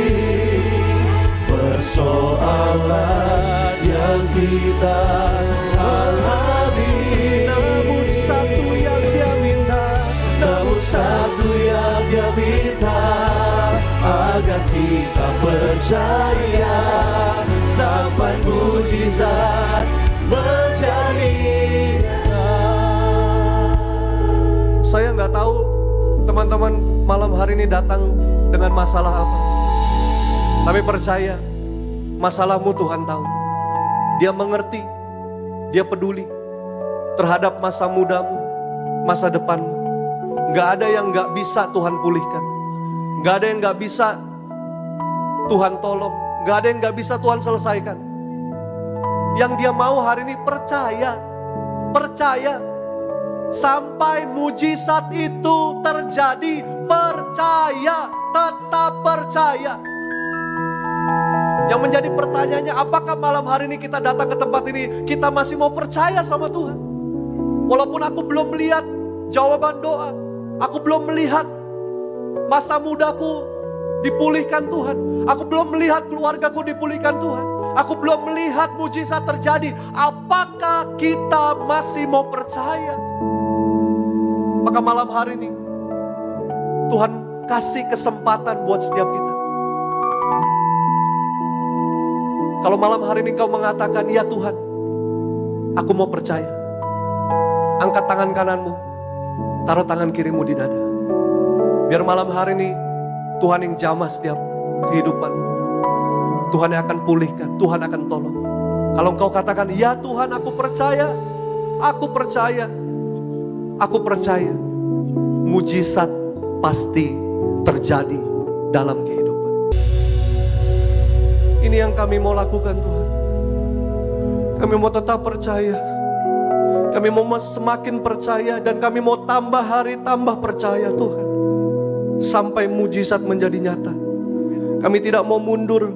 S1: persoalan yang kita alami. Namun satu yang Dia minta, namun satu yang Dia minta, agar kita percaya sampai mujizat menjadi. Saya nggak tahu teman-teman malam hari ini datang dengan masalah apa. Tapi percaya, masalahmu Tuhan tahu. Dia mengerti, Dia peduli terhadap masa mudamu, masa depanmu. Nggak ada yang nggak bisa Tuhan pulihkan. Nggak ada yang nggak bisa Tuhan tolong. Nggak ada yang nggak bisa Tuhan selesaikan. Yang Dia mau hari ini percaya. Sampai mujizat itu terjadi, percaya, tetap percaya. Yang menjadi pertanyaannya, apakah malam hari ini kita datang ke tempat ini, kita masih mau percaya sama Tuhan? Walaupun aku belum melihat jawaban doa, aku belum melihat masa mudaku dipulihkan Tuhan, aku belum melihat keluargaku dipulihkan Tuhan, aku belum melihat mujizat terjadi. Apakah kita masih mau percaya? Maka malam hari ini Tuhan kasih kesempatan buat setiap kita. Kalau malam hari ini kau mengatakan, ya Tuhan, aku mau percaya, angkat tangan kananmu, taruh tangan kirimu di dada. Biar malam hari ini Tuhan yang jamah setiap kehidupan. Tuhan yang akan pulihkan, Tuhan akan tolong. Kalau engkau katakan, ya Tuhan aku percaya, mujizat pasti terjadi dalam kehidupan. Ini yang kami mau lakukan Tuhan. Kami mau tetap percaya. Kami mau semakin percaya dan kami mau tambah hari tambah percaya Tuhan. Sampai mujizat menjadi nyata. Kami tidak mau mundur.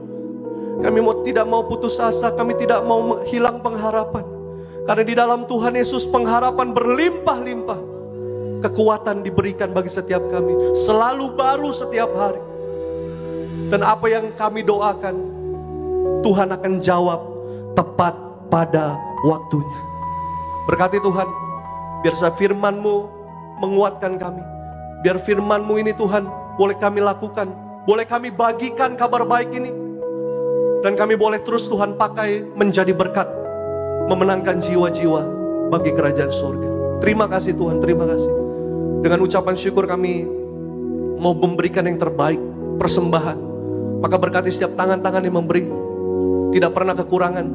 S1: Kami tidak mau putus asa. Kami tidak mau hilang pengharapan. Karena di dalam Tuhan Yesus pengharapan berlimpah-limpah. Kekuatan diberikan bagi setiap kami. Selalu baru setiap hari. Dan apa yang kami doakan, Tuhan akan jawab tepat pada waktunya. Berkati Tuhan, biar firman-Mu menguatkan kami. Biar firman-Mu ini Tuhan boleh kami lakukan, boleh kami bagikan kabar baik ini. Dan kami boleh terus Tuhan pakai menjadi berkat, memenangkan jiwa-jiwa bagi kerajaan surga. Terima kasih Tuhan, terima kasih. Dengan ucapan syukur kami mau memberikan yang terbaik, persembahan. Maka berkati setiap tangan-tangan yang memberi, tidak pernah kekurangan.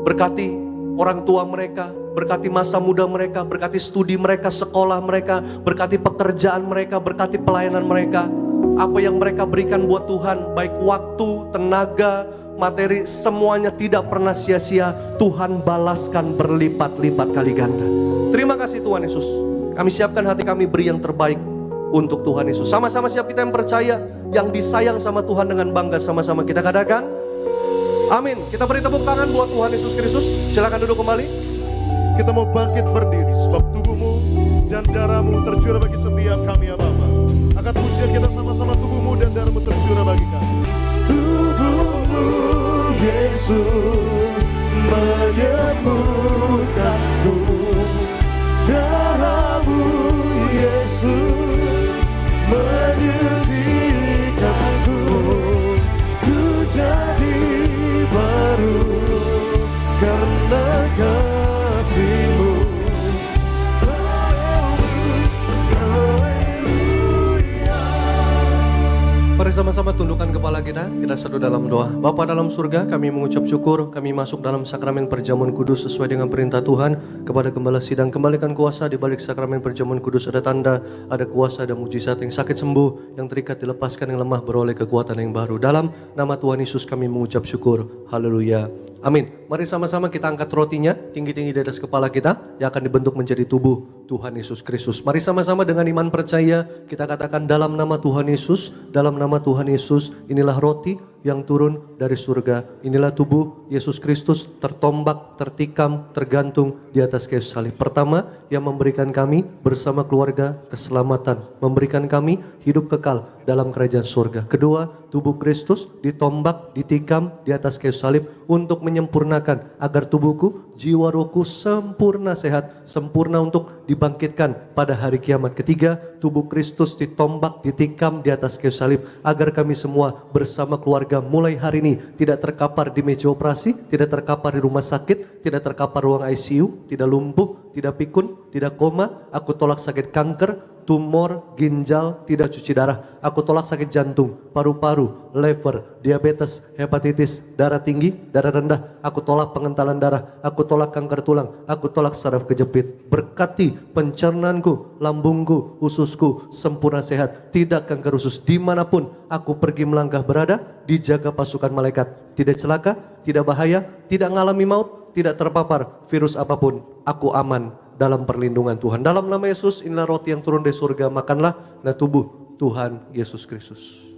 S1: Berkati orang tua mereka, berkati masa muda mereka, berkati studi mereka, sekolah mereka, berkati pekerjaan mereka, berkati pelayanan mereka. Apa yang mereka berikan buat Tuhan, baik waktu, tenaga, materi, semuanya tidak pernah sia-sia. Tuhan balaskan berlipat-lipat kali ganda. Terima kasih Tuhan Yesus. Kami siapkan hati kami beri yang terbaik untuk Tuhan Yesus. Sama-sama siap kita yang percaya, yang disayang sama Tuhan dengan bangga sama-sama kita katakan amin. Kita beri tepuk tangan buat Tuhan Yesus Kristus. Silakan duduk kembali.
S2: Kita mau bangkit berdiri sebab tubuhmu dan darahmu tercurah bagi setiap kami ya Bapa. Angkat pujian kita sama-sama, tubuhmu dan darahmu tercurah bagi kami.
S1: Tubuhmu Yesus menyembuhkanku, sama-sama tundukkan kepala kita satu dalam doa. Bapa dalam surga, kami mengucap syukur, kami masuk dalam sakramen perjamuan kudus sesuai dengan perintah Tuhan. Kepada gembala sidang, kembalikan kuasa di balik sakramen perjamuan kudus. Ada tanda, ada kuasa, ada mujizat. Yang sakit sembuh, yang terikat dilepaskan, yang lemah beroleh kekuatan yang baru. Dalam nama Tuhan Yesus kami mengucap syukur. Haleluya. Amin. Mari sama-sama kita angkat rotinya tinggi-tinggi di atas kepala kita yang akan dibentuk menjadi tubuh Tuhan Yesus Kristus. Mari sama-sama dengan iman percaya kita katakan dalam nama Tuhan Yesus, dalam nama Tuhan Yesus, inilah roti yang turun dari surga. Inilah tubuh Yesus Kristus tertombak, tertikam, tergantung di atas kayu salib. Pertama, yang memberikan kami bersama keluarga keselamatan, memberikan kami hidup kekal dalam kerajaan surga. Kedua, tubuh Kristus ditombak, ditikam di atas kayu salib untuk menyempurnakan agar tubuhku, jiwa rohku sempurna sehat, sempurna untuk dibangkitkan pada hari kiamat. Ketiga, tubuh Kristus ditombak, ditikam di atas kayu salib agar kami semua bersama keluarga mulai hari ini tidak terkapar di meja operasi, tidak terkapar di rumah sakit, tidak terkapar ruang ICU, tidak lumpuh, tidak pikun, tidak koma. Aku tolak sakit kanker, tumor, ginjal, tidak cuci darah. Aku tolak sakit jantung, paru-paru, liver, diabetes, hepatitis, darah tinggi, darah rendah. Aku tolak pengentalan darah, aku tolak kanker tulang, aku tolak saraf kejepit. Berkati pencernaanku, lambungku, ususku sempurna sehat, tidak kanker usus. Dimanapun aku pergi melangkah berada, dijaga pasukan malaikat. Tidak celaka, tidak bahaya, tidak mengalami maut, tidak terpapar virus apapun. Aku aman dalam perlindungan Tuhan. Dalam nama Yesus, inilah roti yang turun dari surga, makanlah, nah tubuh Tuhan Yesus Kristus.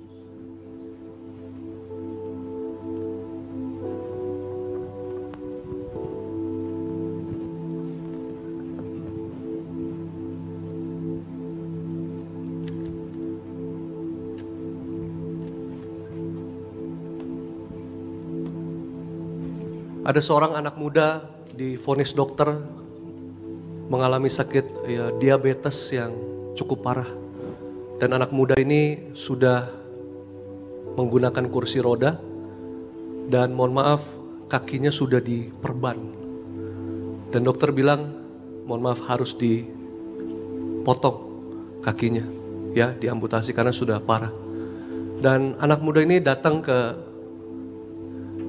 S1: Ada seorang anak muda divonis dokter mengalami sakit diabetes yang cukup parah. Dan anak muda ini sudah menggunakan kursi roda dan mohon maaf kakinya sudah diperban. Dan dokter bilang mohon maaf harus dipotong kakinya, ya diamputasi karena sudah parah. Dan anak muda ini datang ke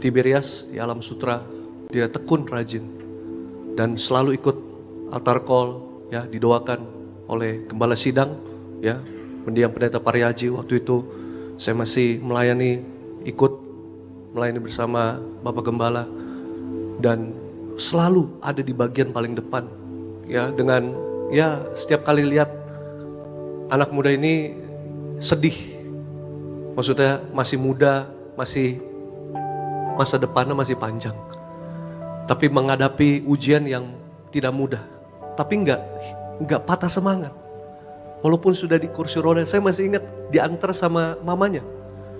S1: Tiberias di Alam Sutra, dia tekun rajin dan selalu ikut altar call, ya didoakan oleh gembala sidang, ya mendiang pendeta Pariaji. Waktu itu saya masih ikut melayani bersama Bapak Gembala dan selalu ada di bagian paling depan, ya dengan ya setiap kali lihat anak muda ini sedih, maksudnya masih muda, masih masa depannya masih panjang, tapi menghadapi ujian yang tidak mudah, tapi enggak patah semangat. Walaupun sudah di kursi roda, saya masih ingat diantar sama mamanya.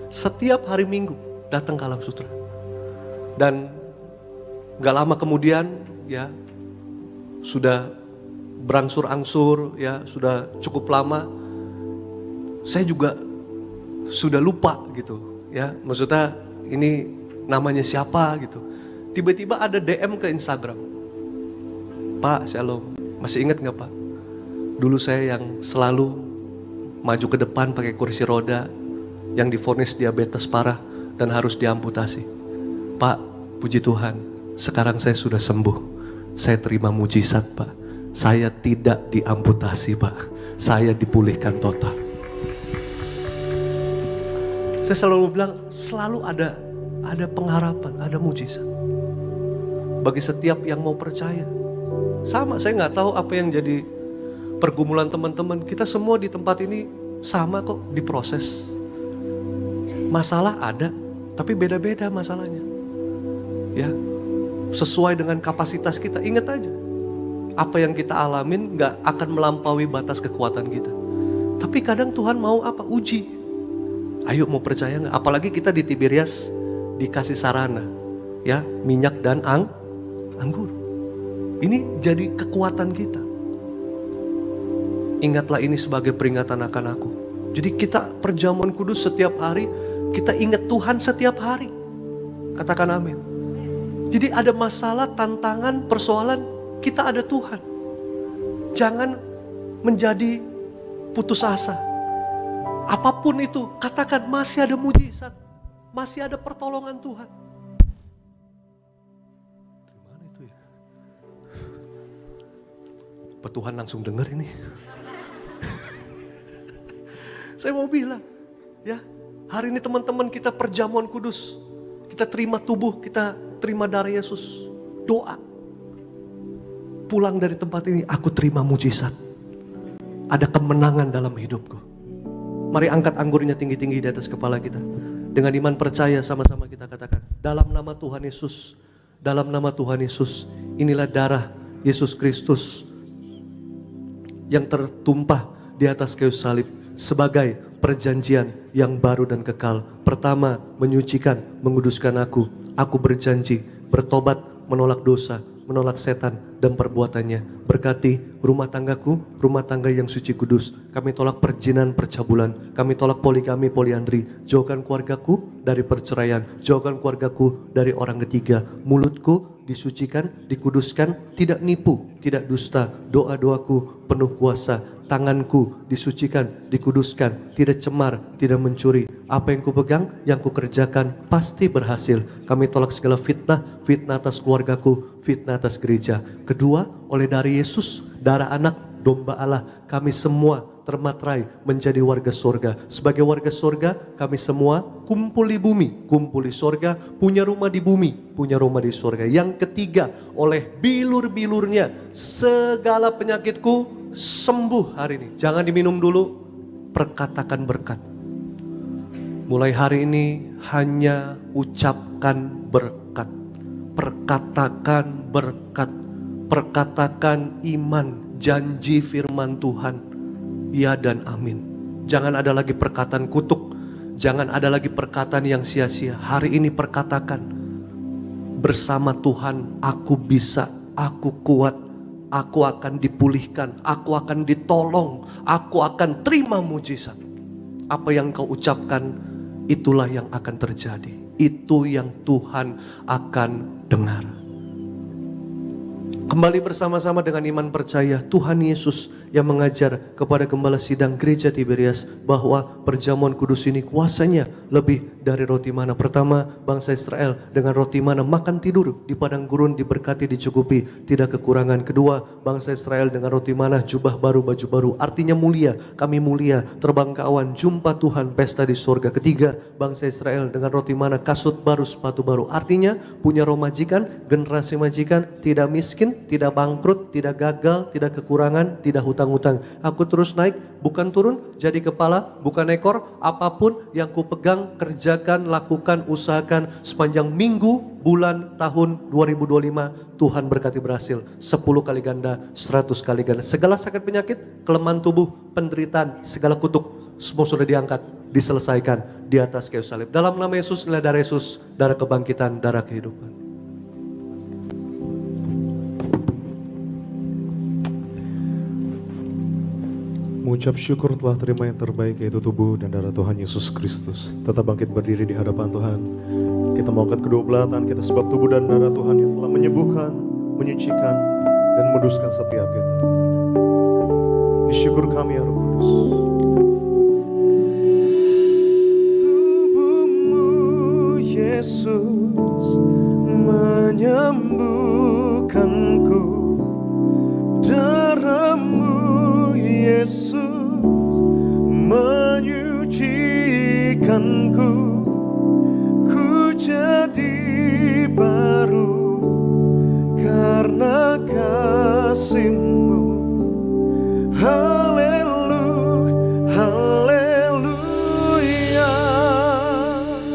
S1: Setiap hari Minggu datang ke Alam Sutra. Dan enggak lama kemudian ya sudah berangsur-angsur, ya sudah cukup lama. Saya juga sudah lupa gitu, ya maksudnya ini namanya siapa gitu. Tiba-tiba ada DM ke Instagram. Pak, Shalom, masih ingat gak Pak? Dulu saya yang selalu maju ke depan pakai kursi roda, yang divonis diabetes parah dan harus diamputasi. Pak, puji Tuhan, sekarang saya sudah sembuh. Saya terima mujizat Pak. Saya tidak diamputasi Pak. Saya dipulihkan total. Saya selalu bilang, selalu ada pengharapan, ada mujizat bagi setiap yang mau percaya. Sama, saya nggak tahu apa yang jadi pergumulan teman-teman. Kita semua di tempat ini sama kok, diproses. Masalah ada, tapi beda-beda masalahnya. Ya, sesuai dengan kapasitas kita. Ingat aja, apa yang kita alamin nggak akan melampaui batas kekuatan kita. Tapi kadang Tuhan mau apa? Uji. Ayo mau percaya nggak? Apalagi kita di Tiberias dikasih sarana, ya minyak dan anggur. Ini jadi kekuatan kita. Ingatlah ini sebagai peringatan akan aku. Jadi kita perjamuan kudus setiap hari, kita ingat Tuhan setiap hari. Katakan amin. Jadi ada masalah, tantangan, persoalan, kita ada Tuhan. Jangan menjadi putus asa. Apapun itu, katakan masih ada mujizat, masih ada pertolongan Tuhan. Gimana itu ya? Apa Tuhan langsung dengar ini? Saya mau bilang, ya, hari ini teman-teman kita perjamuan kudus. Kita terima tubuh, kita terima darah Yesus. Doa. Pulang dari tempat ini, aku terima mujizat. Ada kemenangan dalam hidupku. Mari angkat anggurnya tinggi-tinggi di atas kepala kita. Dengan iman percaya sama-sama kita katakan, dalam nama Tuhan Yesus, dalam nama Tuhan Yesus, inilah darah Yesus Kristus yang tertumpah di atas kayu salib sebagai perjanjian yang baru dan kekal. Pertama, menyucikan, menguduskan aku. Aku berjanji bertobat, menolak dosa, menolak setan dan perbuatannya. Berkati rumah tanggaku, rumah tangga yang suci kudus. Kami tolak perjinan, percabulan. Kami tolak poligami, poliandri. Jauhkan keluargaku dari perceraian. Jauhkan keluargaku dari orang ketiga. Mulutku disucikan, dikuduskan, tidak nipu, tidak dusta. Doa-doaku penuh kuasa. Tanganku disucikan, dikuduskan, tidak cemar, tidak mencuri. Apa yang kupegang, yang kukerjakan pasti berhasil. Kami tolak segala fitnah, fitnah atas keluargaku, fitnah atas gereja. Kedua, oleh darah Yesus, darah anak, domba Allah, kami semua termaterai menjadi warga sorga. Sebagai warga sorga, kami semua kumpul di bumi, kumpul di sorga, punya rumah di bumi, punya rumah di sorga. Yang ketiga, oleh bilur-bilurnya, segala penyakitku sembuh hari ini. Jangan diminum dulu, perkatakan berkat. Mulai hari ini hanya ucapkan berkat. Perkatakan berkat. Perkatakan iman, janji firman Tuhan. Ya dan amin. Jangan ada lagi perkataan kutuk. Jangan ada lagi perkataan yang sia-sia. Hari ini perkatakan, bersama Tuhan aku bisa, aku kuat. Aku akan dipulihkan, aku akan ditolong, aku akan terima mujizat. Apa yang kau ucapkan, itulah yang akan terjadi. Itu yang Tuhan akan dengar. Kembali bersama-sama dengan iman percaya, Tuhan Yesus yang mengajar kepada gembala sidang gereja Tiberias bahwa perjamuan kudus ini kuasanya lebih dari roti mana. Pertama, bangsa Israel dengan roti mana makan tidur di padang gurun, diberkati, dicukupi, tidak kekurangan. Kedua, bangsa Israel dengan roti mana jubah baru, baju baru, artinya mulia, kami mulia, terbang ke awan, jumpa Tuhan, pesta di surga. Ketiga, bangsa Israel dengan roti mana kasut baru, sepatu baru, artinya punya roh majikan, generasi majikan, tidak miskin, tidak bangkrut, tidak gagal, tidak kekurangan, tidak hutang-hutang. Aku terus naik, bukan turun, jadi kepala, bukan ekor. Apapun yang kupegang, kerjakan, lakukan, usahakan sepanjang minggu, bulan, tahun 2025. Tuhan berkati berhasil 10 kali ganda, 100 kali ganda. Segala sakit penyakit, kelemahan tubuh, penderitaan, segala kutuk, semua sudah diangkat, diselesaikan di atas kayu salib. Dalam nama Yesus, nilai darah Yesus, darah kebangkitan, darah kehidupan.
S2: Mengucap syukur telah terima yang terbaik, yaitu tubuh dan darah Tuhan Yesus Kristus. Tetap bangkit berdiri di hadapan Tuhan. Kita mau angkat kedua belah tangan kita, sebab tubuh dan darah Tuhan yang telah menyembuhkan, menyucikan, dan menguduskan setiap kita. Disyukur kami ya Roh Kudus. Tubuhmu Yesus menyembuhkanku, darahmu Yesus menyucikanku, ku jadi baru karena kasih-Mu. Haleluya.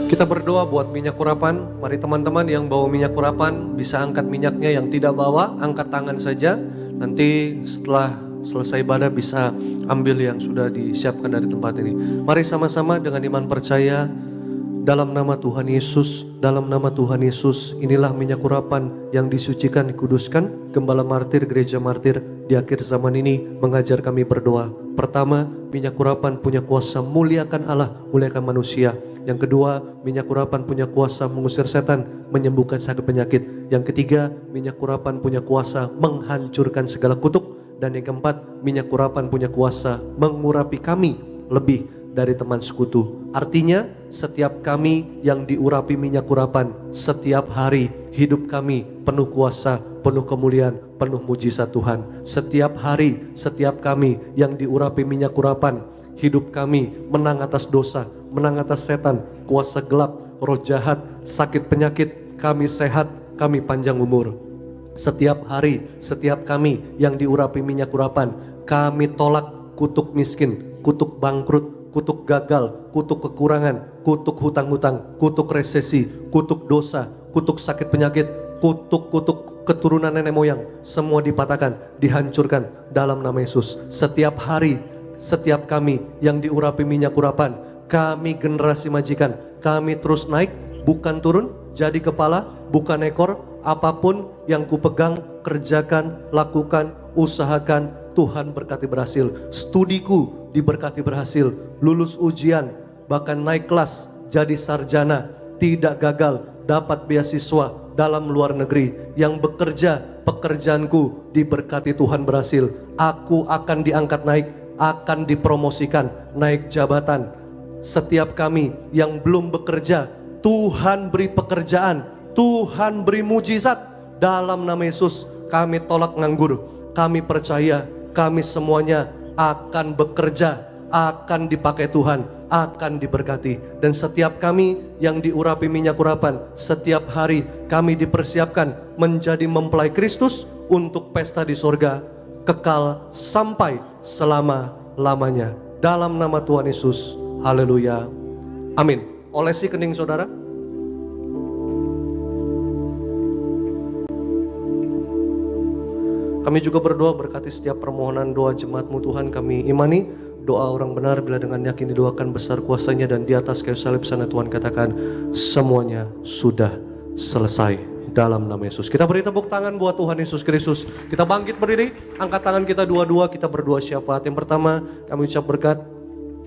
S1: Kita berdoa buat minyak urapan. Mari teman-teman yang bawa minyak urapan bisa angkat minyaknya, yang tidak bawa angkat tangan saja. Nanti setelah selesai ibadah bisa ambil yang sudah disiapkan dari tempat ini. Mari sama-sama dengan iman percaya, dalam nama Tuhan Yesus, dalam nama Tuhan Yesus, inilah minyak urapan yang disucikan, dikuduskan. Gembala martir, gereja martir di akhir zaman ini mengajar kami berdoa. Pertama, minyak urapan punya kuasa muliakan Allah, muliakan manusia. Yang kedua, minyak urapan punya kuasa mengusir setan, menyembuhkan sakit penyakit. Yang ketiga, minyak urapan punya kuasa menghancurkan segala kutuk. Dan yang keempat, minyak urapan punya kuasa mengurapi kami lebih dari teman sekutu. Artinya setiap kami yang diurapi minyak urapan, setiap hari hidup kami penuh kuasa, penuh kemuliaan, penuh mujizat Tuhan. Setiap hari, setiap kami yang diurapi minyak urapan, hidup kami menang atas dosa, menang atas setan, kuasa gelap, roh jahat, sakit penyakit, kami sehat, kami panjang umur. Setiap hari, setiap kami yang diurapi minyak urapan, kami tolak kutuk miskin, kutuk bangkrut, kutuk gagal, kutuk kekurangan, kutuk hutang-hutang, kutuk resesi, kutuk dosa, kutuk sakit penyakit, kutuk keturunan nenek moyang, semua dipatahkan, dihancurkan dalam nama Yesus. Setiap hari, setiap kami yang diurapi minyak urapan, kami generasi majikan, kami terus naik, bukan turun, jadi kepala, bukan ekor. Apapun yang kupegang, kerjakan, lakukan, usahakan, Tuhan berkati berhasil. Studiku diberkati berhasil, lulus ujian, bahkan naik kelas, jadi sarjana, tidak gagal, dapat beasiswa dalam luar negeri. Yang bekerja, pekerjaanku diberkati Tuhan berhasil. Aku akan diangkat naik, akan dipromosikan, naik jabatan. Setiap kami yang belum bekerja, Tuhan beri pekerjaan, Tuhan beri mujizat dalam nama Yesus. Kami tolak nganggur, kami percaya kami semuanya akan bekerja, akan dipakai Tuhan, akan diberkati. Dan setiap kami yang diurapi minyak urapan, setiap hari kami dipersiapkan menjadi mempelai Kristus untuk pesta di sorga kekal sampai selama-lamanya. Dalam nama Tuhan Yesus, haleluya, amin. Olesi kening saudara. Kami juga berdoa berkati setiap permohonan doa jemaatmu Tuhan. Kami imani doa orang benar bila dengan yakin didoakan besar kuasanya, dan di atas kayu salib sana Tuhan katakan semuanya sudah selesai dalam nama Yesus. Kita beri tepuk tangan buat Tuhan Yesus Kristus. Kita bangkit berdiri, angkat tangan kita dua-dua, kita berdoa syafaat. Yang pertama kami ucap berkat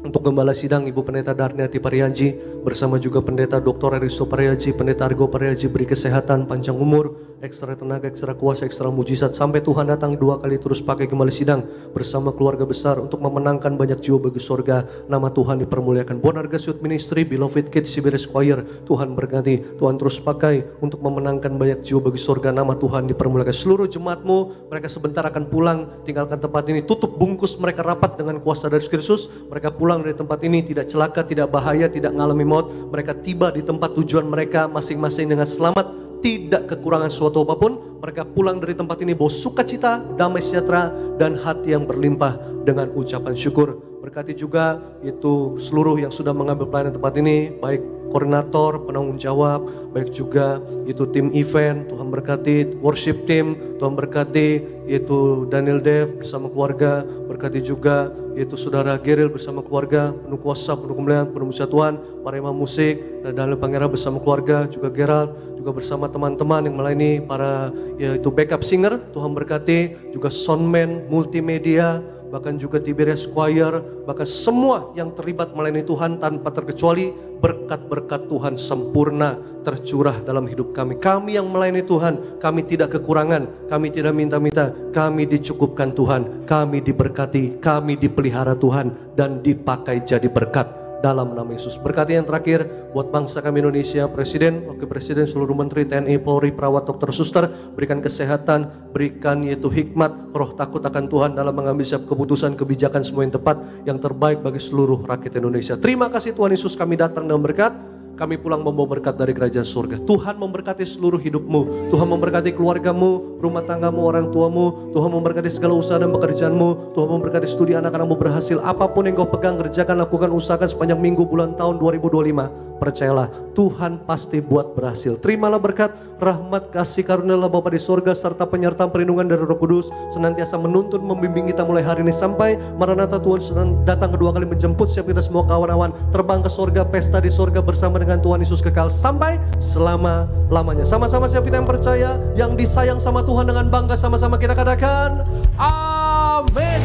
S1: untuk Gembala Sidang Ibu Pendeta Darniati Pariaji, bersama juga Pendeta Dr. Aristo Pariaji, Pendeta Argo Pariaji, beri kesehatan, panjang umur, ekstra tenaga, ekstra kuasa, ekstra mujizat, sampai Tuhan datang 2 kali terus pakai Gembala Sidang bersama keluarga besar untuk memenangkan banyak jiwa bagi sorga. Nama Tuhan dipermuliakan. Bonargas Youth Ministry, Beloved Kids, Siberes Choir, Tuhan berkati, Tuhan terus pakai untuk memenangkan banyak jiwa bagi sorga. Nama Tuhan dipermuliakan. Seluruh jemaatmu, mereka sebentar akan pulang, tinggalkan tempat ini, tutup bungkus mereka rapat dengan kuasa dari Kristus. Mereka pulang dari tempat ini tidak celaka, tidak bahaya, tidak mengalami maut. Mereka tiba di tempat tujuan mereka masing-masing dengan selamat, tidak kekurangan suatu apapun. Mereka pulang dari tempat ini bawa sukacita, damai sejahtera, dan hati yang berlimpah dengan ucapan syukur. Berkati juga itu seluruh yang sudah mengambil pelayanan tempat ini, baik koordinator, penanggung jawab, baik juga itu tim event, Tuhan berkati, worship team, Tuhan berkati, itu Daniel Dev bersama keluarga, berkati juga itu saudara Geril bersama keluarga, penuh kuasa, penuh kemuliaan, penuh mujizat Tuhan, para imam musik, dan Daniel Pangeran bersama keluarga, juga Gerald, juga bersama teman-teman yang melayani para yaitu backup singer, Tuhan berkati, juga soundman, multimedia, bahkan juga Tiberias Choir, bahkan semua yang terlibat melayani Tuhan tanpa terkecuali, berkat-berkat Tuhan sempurna tercurah dalam hidup kami. Kami yang melayani Tuhan, kami tidak kekurangan, kami tidak minta-minta, kami dicukupkan Tuhan, kami diberkati, kami dipelihara Tuhan, dan dipakai jadi berkat dalam nama Yesus. Berkati yang terakhir buat bangsa kami Indonesia, Presiden, Wakil Presiden, seluruh Menteri, TNI, Polri, perawat, dokter, suster, berikan kesehatan, berikan yaitu hikmat, roh takut akan Tuhan dalam mengambil setiap keputusan, kebijakan semua yang tepat, yang terbaik bagi seluruh rakyat Indonesia. Terima kasih Tuhan Yesus, kami datang dalam berkat. Kami pulang membawa berkat dari kerajaan surga. Tuhan memberkati seluruh hidupmu. Tuhan memberkati keluargamu, rumah tanggamu, orang tuamu. Tuhan memberkati segala usaha dan pekerjaanmu. Tuhan memberkati studi anak-anakmu berhasil. Apapun yang kau pegang, kerjakan, lakukan, usahakan sepanjang minggu, bulan, tahun 2025. Percayalah, Tuhan pasti buat berhasil. Terimalah berkat, rahmat, kasih karunia Bapa di sorga, serta penyertaan perlindungan dari Roh Kudus senantiasa menuntun, membimbing kita mulai hari ini sampai Maranatha. Tuhan sudah datang kedua kali menjemput siap kita semua kawan-kawan terbang ke sorga, pesta di sorga bersama dengan Tuhan Yesus kekal sampai selama-lamanya. Sama-sama siap kita yang percaya, yang disayang sama Tuhan, dengan bangga sama-sama kita katakan amin.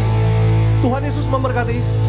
S1: Tuhan Yesus memberkati.